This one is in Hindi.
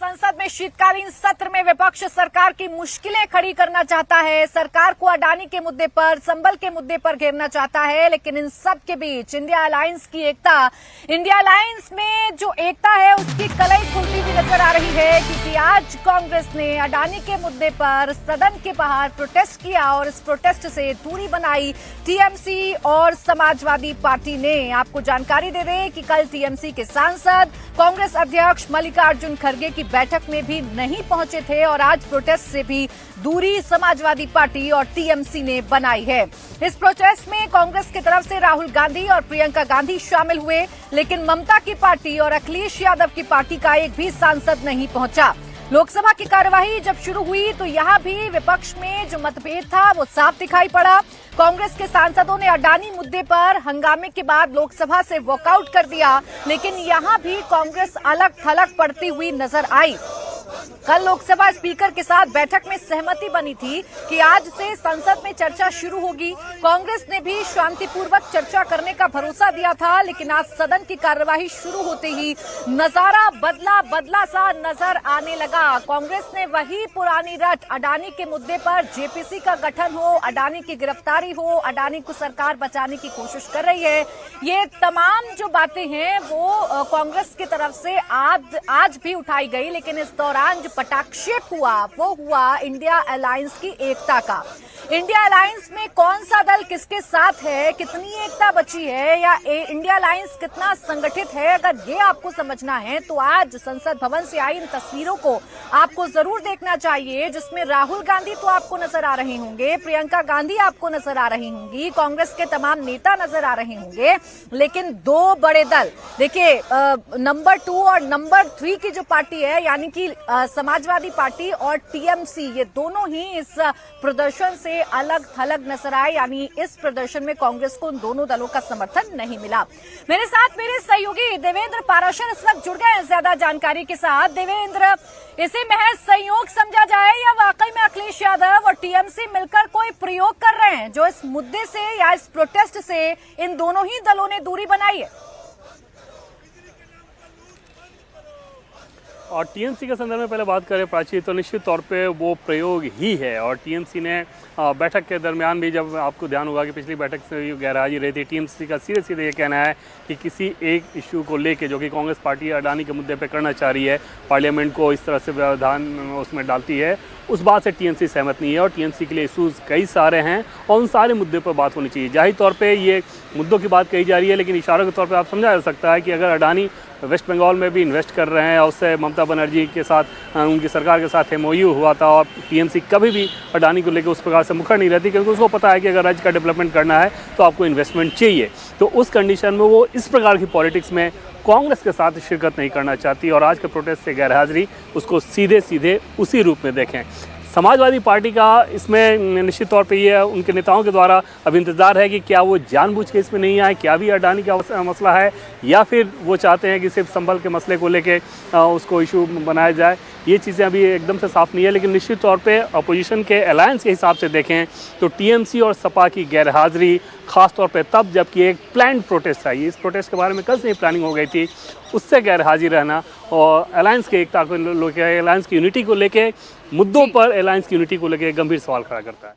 संसद में शीतकालीन सत्र में विपक्ष सरकार की मुश्किलें खड़ी करना चाहता है, सरकार को अडानी के मुद्दे पर, संबल के मुद्दे पर घेरना चाहता है। लेकिन इन सब के बीच इंडिया अलायंस की एकता, इंडिया अलायंस में जो एकता है उसकी कलई खुलती हुई नजर आ रही है, क्योंकि आज कांग्रेस ने अडानी के मुद्दे पर सदन के बाहर प्रोटेस्ट किया और इस प्रोटेस्ट से दूरी बनाई टीएमसी और समाजवादी पार्टी ने। आपको जानकारी दे दें कि कल टीएमसी के सांसद कांग्रेस अध्यक्ष मल्लिकार्जुन खड़गे की बैठक में भी नहीं पहुंचे थे और आज प्रोटेस्ट से भी दूरी समाजवादी पार्टी और टीएमसी ने बनाई है। इस प्रोटेस्ट में कांग्रेस की तरफ से राहुल गांधी और प्रियंका गांधी शामिल हुए, लेकिन ममता की पार्टी और अखिलेश यादव की पार्टी का एक भी सांसद नहीं पहुंचा। लोकसभा की कार्यवाही जब शुरू हुई तो यहां भी विपक्ष में जो मतभेद था वो साफ दिखाई पड़ा। कांग्रेस के सांसदों ने अडानी मुद्दे पर हंगामे के बाद लोकसभा से वॉकआउट कर दिया, लेकिन यहां भी कांग्रेस अलग थलग पड़ती हुई नजर आई। कल लोकसभा स्पीकर के साथ बैठक में सहमति बनी थी कि आज से संसद में चर्चा शुरू होगी। कांग्रेस ने भी शांतिपूर्वक चर्चा करने का भरोसा दिया था, लेकिन आज सदन की कार्यवाही शुरू होते ही नजारा बदला सा नजर आने लगा। कांग्रेस ने वही पुरानी रट, अडानी के मुद्दे पर जेपीसी का गठन हो, अडानी की गिरफ्तारी हो, अडानी को सरकार बचाने की कोशिश कर रही है। ये तमाम जो बातें हैं वो कांग्रेस की तरफ से आज भी उठाई गई, लेकिन इस दौरान जो पटाक्षेप हुआ वो हुआ इंडिया अलायंस की एकता का। इंडिया अलायंस में कौन सा दल किसके साथ है, कितनी एकता बची है, या इंडिया अलायंस कितना संगठित है, अगर ये आपको समझना है तो आज संसद भवन से आई इन तस्वीरों को आपको जरूर देखना चाहिए, जिसमें राहुल गांधी तो आपको नजर आ रहे होंगे, प्रियंका गांधी आपको नजर आ रही होंगी, कांग्रेस के तमाम नेता नजर आ रहे होंगे, लेकिन दो बड़े दल देखिए, नंबर 2 और नंबर 3 की जो पार्टी है यानी कि समाजवादी पार्टी और टीएमसी, ये दोनों ही इस प्रदर्शन से अलग थलग नजर आए। यानी इस प्रदर्शन में कांग्रेस को उन दोनों दलों का समर्थन नहीं मिला। मेरे साथ मेरे सहयोगी देवेंद्र पाराशर इस वक्त जुड़ गए हैं ज्यादा जानकारी के साथ। देवेंद्र, इसे महज संयोग समझा जाए या वाकई में अखिलेश यादव और टीएमसी मिलकर कोई प्रयोग कर रहे हैं जो इस मुद्दे से या इस प्रोटेस्ट से इन दोनों ही दलों ने दूरी बनाई है? और टीएमसी के संदर्भ में पहले बात करें प्राची, तो निश्चित तौर पे वो प्रयोग ही है। और टीएमसी ने बैठक के दरमियान भी, जब आपको ध्यान होगा कि पिछली बैठक से गैरहाजिरी रही थी, टीएमसी का सीधे ये कहना है कि किसी एक इशू को लेके जो कि कांग्रेस पार्टी अडानी के मुद्दे पे करना चाह रही है, पार्लियामेंट को इस तरह से व्यवधान उसमें डालती है, उस बात से टीएमसी सहमत नहीं है। और टीएमसी के लिए इशूज़ कई सारे हैं और उन सारे मुद्दे पर बात होनी चाहिए। जाहिर तौर पर ये मुद्दों की बात कही जा रही है, लेकिन इशारों के तौर पर आप समझा जा सकता है कि अगर अडानी वेस्ट बंगाल में भी इन्वेस्ट कर रहे हैं और उससे ममता बनर्जी के साथ, उनकी सरकार के साथ एमओयू हुआ था, और टीएमसी कभी भी अडानी को लेकर उस प्रकार से मुखर नहीं रहती, क्योंकि उसको पता है कि अगर राज्य का डेवलपमेंट करना है तो आपको इन्वेस्टमेंट चाहिए। तो उस कंडीशन में वो इस प्रकार की पॉलिटिक्स में कांग्रेस के साथ शिरकत नहीं करना चाहती। और आज के प्रोटेस्ट से गैरहाजिरी उसको सीधे उसी रूप में देखें। समाजवादी पार्टी का इसमें निश्चित तौर पे ये उनके नेताओं के द्वारा अब इंतज़ार है कि क्या वो जानबूझ के इसमें नहीं आए, क्या भी अडानी का मसला है, या फिर वो चाहते हैं कि सिर्फ संभल के मसले को लेके उसको इशू बनाया जाए। ये चीज़ें अभी एकदम से साफ नहीं है, लेकिन निश्चित तौर पे अपोजिशन के अलायंस के हिसाब से देखें तो टीएमसी और सपा की गैरहाजिरी खास तौर पे तब जबकि एक प्लान्ड प्रोटेस्ट था, इस प्रोटेस्ट के बारे में कल से ही प्लानिंग हो गई थी, उससे गैरहाजिर रहना और अलायंस के एकता को लेकर, अलायंस की यूनिटी को लेके मुद्दों पर, अलायंस की यूनिटी को लेकर गंभीर सवाल खड़ा करता है।